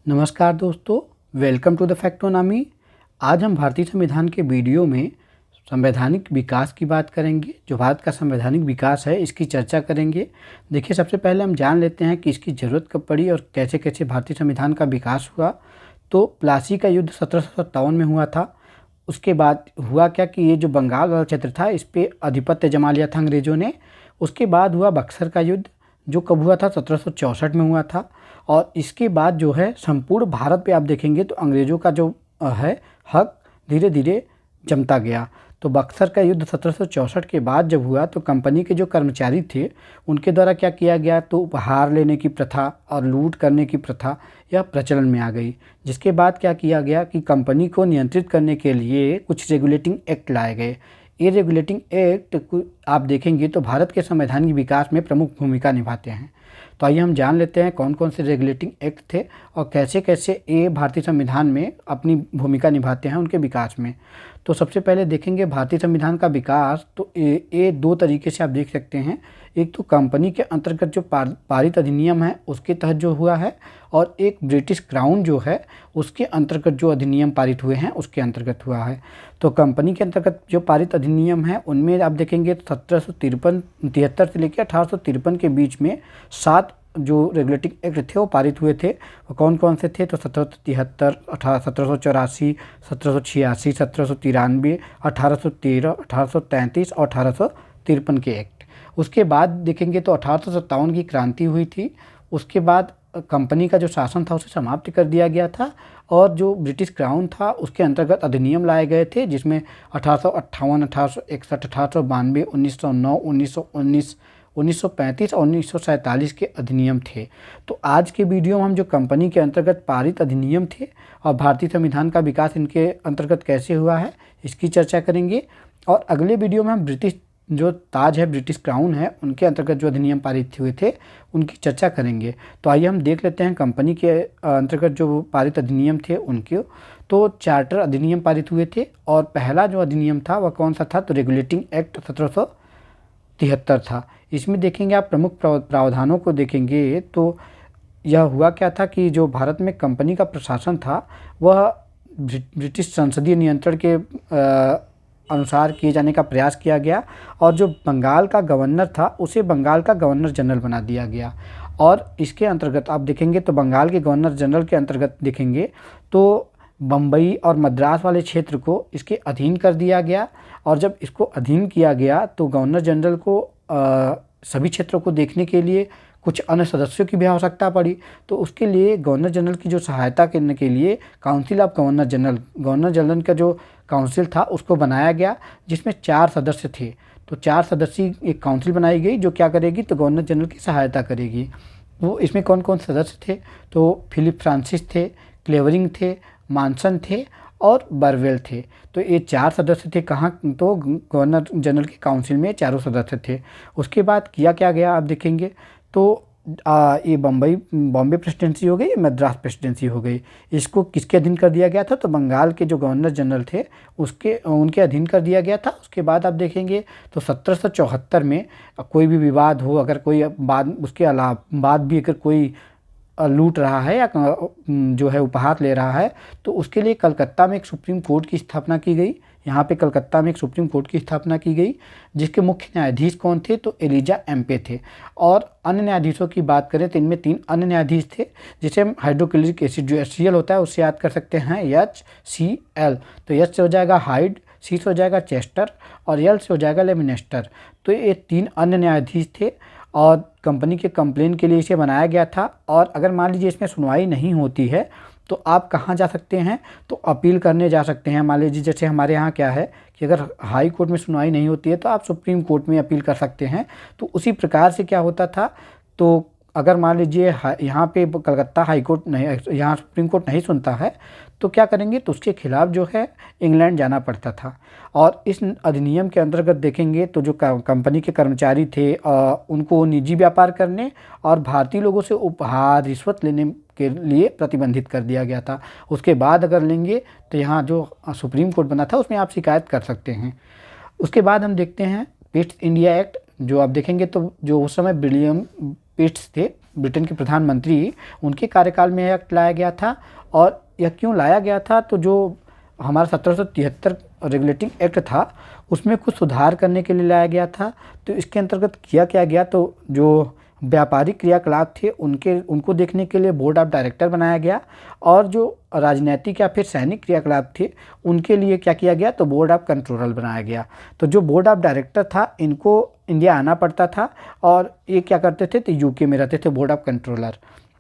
नमस्कार दोस्तों, welcome to the फैक्टोनॉमी। आज हम भारतीय संविधान के वीडियो में संवैधानिक विकास की बात करेंगे। जो भारत का संवैधानिक विकास है इसकी चर्चा करेंगे। देखिए, सबसे पहले हम जान लेते हैं कि इसकी ज़रूरत कब पड़ी और कैसे कैसे भारतीय संविधान का विकास हुआ। तो प्लासी का युद्ध 1757 में हुआ था। उसके बाद हुआ क्या कि ये जो बंगाल वाला क्षेत्र था इस पर आधिपत्य जमा लिया था अंग्रेज़ों ने। उसके बाद हुआ बक्सर का युद्ध, जो कब हुआ था 1764 में हुआ था। और इसके बाद जो है संपूर्ण भारत पे आप देखेंगे तो अंग्रेज़ों का जो है हक धीरे धीरे जमता गया। तो बक्सर का युद्ध 1764 के बाद जब हुआ तो कंपनी के जो कर्मचारी थे उनके द्वारा क्या किया गया, तो उपहार लेने की प्रथा और लूट करने की प्रथा यह प्रचलन में आ गई। जिसके बाद क्या किया गया कि कंपनी को नियंत्रित करने के लिए कुछ रेगुलेटिंग एक्ट लाए गए। ये रेगुलेटिंग एक्ट आप देखेंगे तो भारत के संवैधानिक विकास में प्रमुख भूमिका निभाते हैं। तो आइए हम जान लेते हैं कौन कौन से रेगुलेटिंग एक्ट थे और कैसे कैसे ये भारतीय संविधान में अपनी भूमिका निभाते हैं उनके विकास में। तो सबसे पहले देखेंगे भारतीय संविधान का विकास, तो ये दो तरीके से आप देख सकते हैं। एक तो कंपनी के अंतर्गत जो पारित अधिनियम है उसके तहत जो हुआ है, और एक ब्रिटिश क्राउन जो है उसके अंतर्गत जो अधिनियम पारित हुए हैं उसके अंतर्गत हुआ है। तो कंपनी के अंतर्गत जो पारित अधिनियम है उनमें आप देखेंगे तो 1773 से लेकर 1853 के बीच में 7 जो रेगुलेटिंग एक्ट थे वो पारित हुए थे। वो कौन कौन से थे, तो 1773, 1784, 1786, 1793, 1813, 1833 और 1853 के एक्ट। उसके बाद देखेंगे तो 1857 की क्रांति हुई थी। उसके बाद कंपनी का जो शासन था उसे समाप्त कर दिया गया था, और जो ब्रिटिश क्राउन था उसके अंतर्गत अधिनियम लाए गए थे, जिसमें 1858, 1861, 1892, 1909, 1919, 1935 और 1947 के अधिनियम थे। तो आज के वीडियो में हम जो कंपनी के अंतर्गत पारित अधिनियम थे और भारतीय संविधान का विकास इनके अंतर्गत कैसे हुआ है इसकी चर्चा करेंगे। और अगले वीडियो में हम ब्रिटिश जो ताज है, ब्रिटिश क्राउन है, उनके अंतर्गत जो अधिनियम पारित हुए थे उनकी चर्चा करेंगे। तो आइए हम देख लेते हैं कंपनी के अंतर्गत जो पारित अधिनियम थे उनके। तो चार्टर अधिनियम पारित हुए थे, और पहला जो अधिनियम था वह कौन सा था, तो रेगुलेटिंग एक्ट 1773 था। इसमें देखेंगे आप प्रमुख प्रावधानों को देखेंगे तो यह हुआ क्या था कि जो भारत में कंपनी का प्रशासन था वह ब्रिटिश संसदीय नियंत्रण के अनुसार किए जाने का प्रयास किया गया, और जो बंगाल का गवर्नर था उसे बंगाल का गवर्नर जनरल बना दिया गया। और इसके अंतर्गत आप देखेंगे तो बंगाल के गवर्नर जनरल के अंतर्गत देखेंगे तो बम्बई और मद्रास वाले क्षेत्र को इसके अधीन कर दिया गया। और जब इसको अधीन किया गया तो गवर्नर जनरल को सभी क्षेत्रों को देखने के लिए कुछ अन्य सदस्यों की भी आवश्यकता पड़ी। तो उसके लिए गवर्नर जनरल की जो सहायता करने के लिए काउंसिल ऑफ गवर्नर जनरल का जो काउंसिल था उसको बनाया गया, जिसमें 4 सदस्य थे। तो 4 सदस्यीय एक काउंसिल बनाई गई जो क्या करेगी, तो गवर्नर जनरल की सहायता करेगी। वो इसमें कौन कौन सदस्य थे, तो फिलिप फ्रांसिस थे, क्लेवरिंग थे, मानसन थे और बरवेल थे। तो ये 4 सदस्य थे कहाँ, तो गवर्नर जनरल के काउंसिल में चारों सदस्य थे। उसके बाद किया क्या गया आप देखेंगे तो ये बॉम्बे प्रेसिडेंसी हो गई, मद्रास प्रेसिडेंसी हो गई। इसको किसके अधीन कर दिया गया था, तो बंगाल के जो गवर्नर जनरल थे उनके अधीन कर दिया गया था। उसके बाद आप देखेंगे तो 1774 में कोई भी विवाद हो, अगर कोई बाद उसके अलावा बाद भी अगर कोई लूट रहा है या जो है उपहार ले रहा है तो उसके लिए कलकत्ता में एक सुप्रीम कोर्ट की स्थापना की गई। यहाँ पे कलकत्ता में एक सुप्रीम कोर्ट की स्थापना की गई, जिसके मुख्य न्यायाधीश कौन थे, तो एलिजा एम्पे थे। और अन्य न्यायाधीशों की बात करें तो इनमें 3 अन्य न्यायाधीश थे, जिसे हम हाइड्रोक्लोरिक एसिड जो HCl होता है उससे याद कर सकते हैं, HCl। तो H से हो जाएगा हाइड, C से हो जाएगा चेस्टर और L से हो जाएगा लेमिनेस्टर। तो ये 3 अन्य न्यायाधीश थे, और कंपनी के कंप्लेन के लिए इसे बनाया गया था। और अगर मान लीजिए इसमें सुनवाई नहीं होती है तो आप कहाँ जा सकते हैं, तो अपील करने जा सकते हैं। मान लीजिए जैसे हमारे यहाँ क्या है कि अगर हाई कोर्ट में सुनवाई नहीं होती है तो आप सुप्रीम कोर्ट में अपील कर सकते हैं। तो उसी प्रकार से क्या होता था, तो अगर मान लीजिए यहाँ पे कलकत्ता हाई कोर्ट नहीं, यहाँ सुप्रीम कोर्ट नहीं सुनता है तो क्या करेंगे, तो उसके खिलाफ जो है इंग्लैंड जाना पड़ता था। और इस अधिनियम के अंतर्गत देखेंगे तो जो कंपनी के कर्मचारी थे उनको निजी व्यापार करने और भारतीय लोगों से उपहार रिश्वत लेने के लिए प्रतिबंधित कर दिया गया था। उसके बाद अगर लेंगे तो यहाँ जो सुप्रीम कोर्ट बना था उसमें आप शिकायत कर सकते हैं। उसके बाद हम देखते हैं ईस्ट इंडिया एक्ट, जो आप देखेंगे तो जो उस समय विलियम पिट्स थे ब्रिटेन के प्रधानमंत्री, उनके कार्यकाल में यह एक्ट लाया गया था। और यह क्यों लाया गया था, तो जो हमारा 1773 रेगुलेटिंग एक्ट था उसमें कुछ सुधार करने के लिए लाया गया था। तो इसके अंतर्गत किया क्या गया, तो जो व्यापारिक क्रियाकलाप थे उनको देखने के लिए बोर्ड ऑफ डायरेक्टर बनाया गया, और जो राजनीतिक या फिर सैनिक क्रियाकलाप थे उनके लिए क्या किया गया, तो बोर्ड ऑफ कंट्रोलर बनाया गया। तो जो बोर्ड ऑफ डायरेक्टर था इनको इंडिया आना पड़ता था, और ये क्या करते थे, तो यूके में रहते थे बोर्ड ऑफ कंट्रोलर।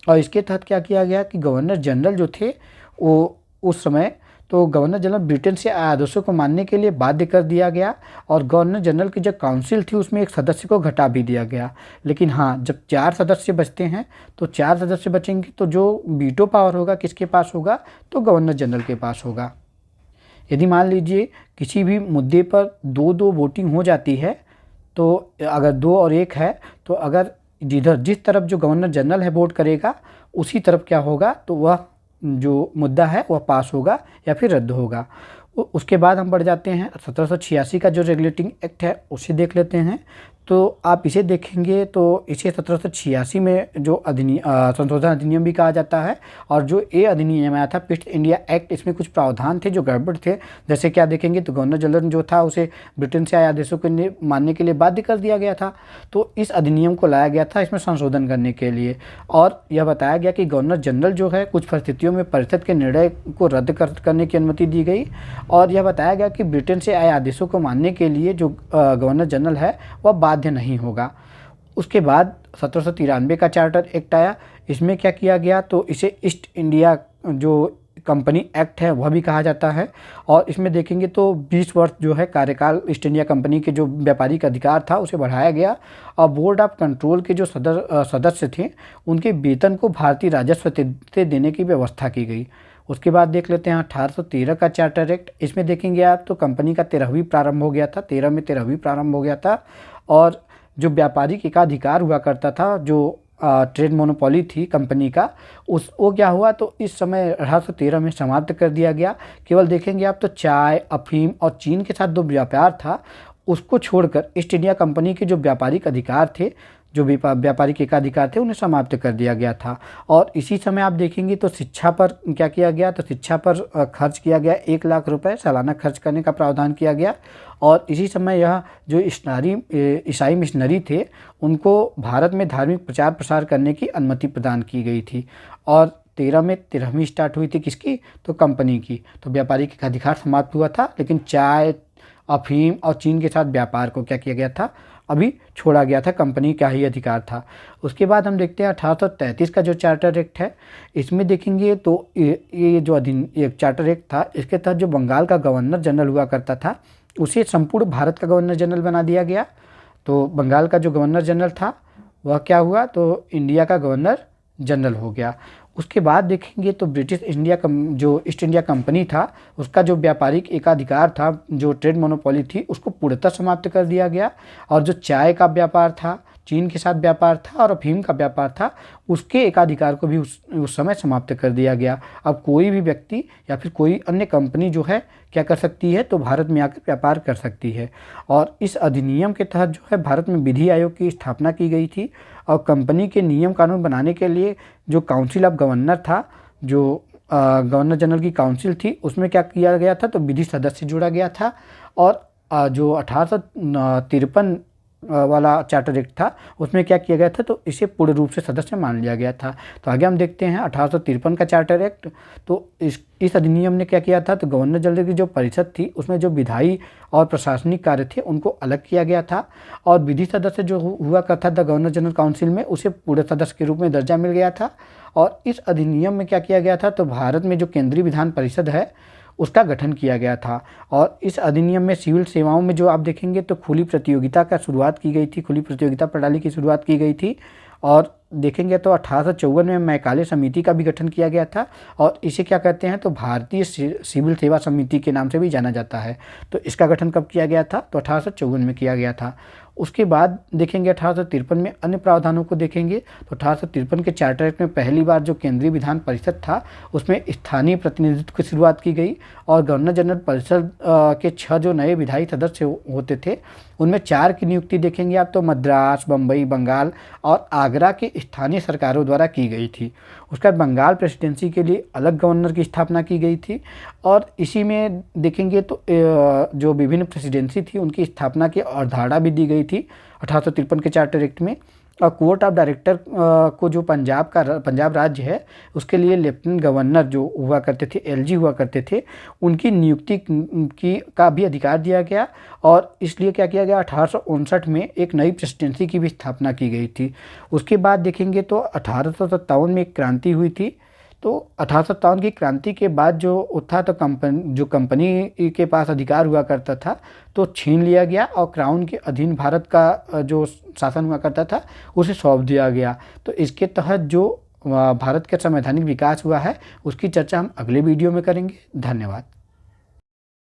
और इसके तहत क्या किया गया कि गवर्नर जनरल जो थे वो उस समय, तो गवर्नर जनरल ब्रिटेन से आए आदेशों को मानने के लिए बाध्य कर दिया गया, और गवर्नर जनरल की जो काउंसिल थी उसमें एक सदस्य को घटा भी दिया गया। लेकिन हाँ, जब 4 सदस्य बचते हैं तो 4 सदस्य बचेंगे तो जो वीटो पावर होगा किसके पास होगा, तो गवर्नर जनरल के पास होगा। यदि मान लीजिए किसी भी मुद्दे पर 2-2 वोटिंग हो जाती है, तो अगर 2 और 1 है, तो अगर जिस तरफ जो गवर्नर जनरल है वोट करेगा उसी तरफ क्या होगा, तो वह जो मुद्दा है वह पास होगा या फिर रद्द होगा। उसके बाद हम बढ़ जाते हैं 1786 का जो रेगुलेटिंग एक्ट है उसे देख लेते हैं। तो आप इसे देखेंगे तो इसे 1786 में जो संशोधन अधिनियम भी कहा जाता है, और जो ये अधिनियम आया था ईस्ट इंडिया एक्ट, इसमें कुछ प्रावधान थे जो गड़बड़ थे। जैसे क्या देखेंगे, तो गवर्नर जनरल जो था उसे ब्रिटेन से आए आदेशों को मानने के लिए बाध्य कर दिया गया था। तो इस अधिनियम को लाया गया था इसमें संशोधन करने के लिए, और यह बताया गया कि गवर्नर जनरल जो है कुछ परिस्थितियों में परिषद के निर्णय को रद्द करने की अनुमति दी गई, और यह बताया गया कि ब्रिटेन से आए आदेशों को मानने के लिए जो गवर्नर जनरल है वह बाध्य नहीं होगा। उसके बाद 1793 का चार्टर एक्ट आया। इसमें क्या किया गया, तो इसे ईस्ट इंडिया जो कंपनी एक्ट है वह भी कहा जाता है, और इसमें देखेंगे तो 20 वर्ष जो है कार्यकाल ईस्ट इंडिया कंपनी के जो व्यापारिक अधिकार था उसे बढ़ाया गया, और बोर्ड ऑफ कंट्रोल के जो सदस्य थे उनके वेतन को भारतीय राजस्व से देने की व्यवस्था की गई। उसके बाद देख लेते हैं 1813 का चार्टर एक्ट। इसमें देखेंगे आप तो कंपनी का 13वीं प्रारंभ हो गया था, 13 में 13वीं प्रारंभ हो गया था, और जो व्यापारिक एकाधिकार हुआ करता था, जो ट्रेड मोनोपोली थी कंपनी का, वो क्या हुआ, तो इस समय 1813 में समाप्त कर दिया गया। केवल देखेंगे आप तो चाय, अफीम और चीन के साथ जो व्यापार था उसको छोड़कर ईस्ट इंडिया कंपनी के जो व्यापारिक अधिकार थे, जो व्यापारिक एकाधिकार थे, उन्हें समाप्त कर दिया गया था। और इसी समय आप देखेंगे तो शिक्षा पर क्या किया गया, तो शिक्षा पर खर्च किया गया 1 लाख रुपए सालाना खर्च करने का प्रावधान किया गया। और इसी समय यह जो ईसाई मिशनरी थे उनको भारत में धार्मिक प्रचार प्रसार करने की अनुमति प्रदान की गई थी। और 13 में 13वीं स्टार्ट हुई थी किसकी, तो कंपनी की। तो व्यापारिक अधिकार समाप्त हुआ था, लेकिन चाय, अफीम और चीन के साथ व्यापार को क्या किया गया था, अभी छोड़ा गया था, कंपनी का ही अधिकार था। उसके बाद हम देखते हैं 1833 का जो चार्टर एक्ट है। इसमें देखेंगे तो ये जो एक चार्टर एक्ट था, इसके तहत जो बंगाल का गवर्नर जनरल हुआ करता था उसे संपूर्ण भारत का गवर्नर जनरल बना दिया गया। तो बंगाल का जो गवर्नर जनरल था वह क्या हुआ, तो इंडिया का गवर्नर जनरल हो गया। उसके बाद देखेंगे तो ब्रिटिश इंडिया जो ईस्ट इंडिया कंपनी था उसका जो व्यापारिक एकाधिकार था, जो ट्रेड मोनोपोली थी, उसको पूर्णतः समाप्त कर दिया गया। और जो चाय का व्यापार था, चीन के साथ व्यापार था और अफीम का व्यापार था, उसके एकाधिकार को भी उस समय समाप्त कर दिया गया। अब कोई भी व्यक्ति या फिर कोई अन्य कंपनी जो है क्या कर सकती है, तो भारत में आकर व्यापार कर सकती है। और इस अधिनियम के तहत जो है भारत में विधि आयोग की स्थापना की गई थी, और कंपनी के नियम कानून बनाने के लिए जो काउंसिल ऑफ गवर्नर था, जो गवर्नर जनरल की काउंसिल थी, उसमें क्या किया गया था, तो विधि सदस्य जोड़ा गया था। और जो 1853 वाला चार्टर एक्ट था उसमें क्या किया गया था, तो इसे पूर्ण रूप से सदस्य मान लिया गया था। तो आगे हम देखते हैं 1853 का चार्टर एक्ट। तो इस अधिनियम ने क्या किया था, तो गवर्नर जनरल की जो परिषद थी उसमें जो विधायी और प्रशासनिक कार्य थे उनको अलग किया गया था, और विधि सदस्य जो हुआ करता था गवर्नर जनरल काउंसिल में, उसे पूरे सदस्य के रूप में दर्जा मिल गया था। और इस अधिनियम में क्या किया गया था, तो भारत में जो केंद्रीय विधान परिषद है उसका गठन किया गया था। और इस अधिनियम में सिविल सेवाओं में जो आप देखेंगे तो खुली प्रतियोगिता का शुरुआत की गई थी, खुली प्रतियोगिता प्रणाली की शुरुआत की गई थी। और देखेंगे तो 1854 में मैकाले समिति का भी गठन किया गया था, और इसे क्या कहते हैं, तो भारतीय सिविल सेवा समिति के नाम से भी जाना जाता है। तो इसका गठन कब किया गया था, तो 1854 में किया गया था। उसके बाद देखेंगे 1853 में अन्य प्रावधानों को देखेंगे तो 1853 के चार्टर एक्ट में पहली बार जो केंद्रीय विधान परिषद था उसमें स्थानीय प्रतिनिधित्व की शुरुआत की गई, और गवर्नर जनरल परिषद के 6 जो नए विधायी सदस्य होते थे उनमें 4 की नियुक्ति देखेंगे आप, तो मद्रास, बम्बई, बंगाल और आगरा के स्थानीय सरकारों द्वारा की गई थी। उसके बाद बंगाल प्रेसिडेंसी के लिए अलग गवर्नर की स्थापना की गई थी और इसी में देखेंगे तो जो विभिन्न प्रेसिडेंसी थी उनकी स्थापना की अवधारणा भी दी गई थी 1853 के चार्टर एक्ट में। और कोर्ट ऑफ डायरेक्टर को जो पंजाब राज्य है उसके लिए लेफ्टिनेंट गवर्नर जो हुआ करते थे, एलजी हुआ करते थे, उनकी नियुक्ति का भी अधिकार दिया गया। और इसलिए क्या किया गया, 1859 में एक नई प्रेसिडेंसी की भी स्थापना की गई थी। उसके बाद देखेंगे तो 1857 में एक क्रांति हुई थी। तो 1857 की क्रांति के बाद जो था तो कंपनी के पास अधिकार हुआ करता था तो छीन लिया गया और क्राउन के अधीन भारत का जो शासन हुआ करता था उसे सौंप दिया गया। तो इसके तहत जो भारत का संवैधानिक विकास हुआ है उसकी चर्चा हम अगले वीडियो में करेंगे। धन्यवाद।